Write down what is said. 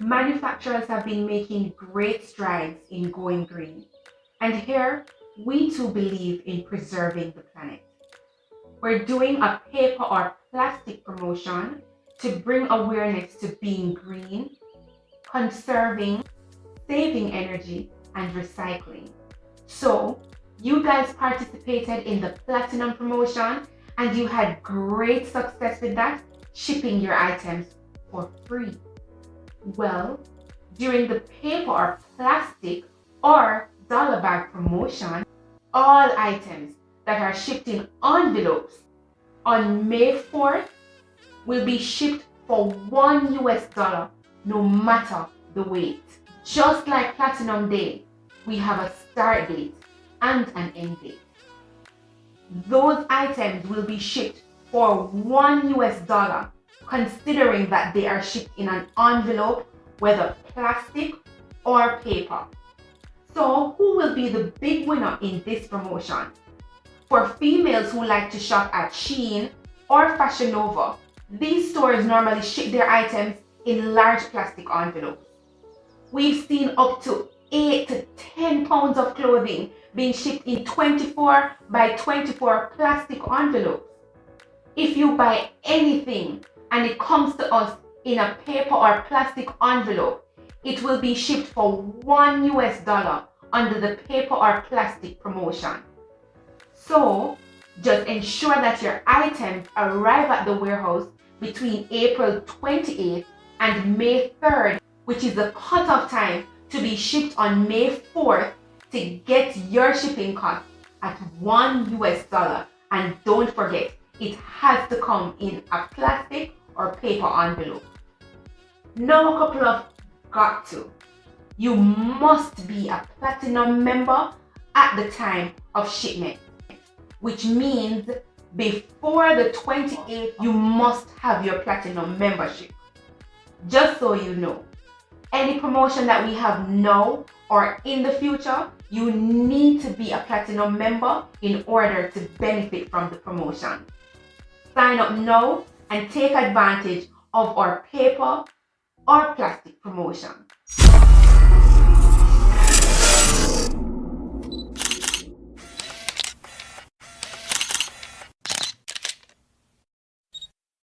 Manufacturers have been making great strides in going green, and here we too believe in preserving the planet. We're doing a paper or plastic promotion to bring awareness to being green, conserving, saving energy, and recycling. So, you guys participated in the platinum promotion and you had great success with that, shipping your items for free. Well, during the paper or plastic or dollar bag promotion, all items that are shipped in envelopes on May 4th will be shipped for $1 no matter the weight. Just like Platinum Day, we have a start date and an end date. Those items will be shipped for $1 considering that they are shipped in an envelope, whether plastic or paper. So who will be the big winner in this promotion? For females who like to shop at Shein or Fashion Nova, these stores normally ship their items in large plastic envelopes. We've seen up to 8 to 10 pounds of clothing being shipped in 24 by 24 plastic envelopes. If you buy anything and it comes to us in a paper or plastic envelope, it will be shipped for $1 under the paper or plastic promotion. So just ensure that your items arrive at the warehouse between April 28th and May 3rd, which is the cutoff time to be shipped on May 4th to get your shipping cost at $1. And don't forget, it has to come in a plastic or paper envelope. Now a couple of got to. You must be a platinum member at the time of shipment, which means before the 28th, you must have your platinum membership. Just so you know, any promotion that we have now or in the future, you need to be a platinum member in order to benefit from the promotion. Sign up now and take advantage of our paper or plastic promotion.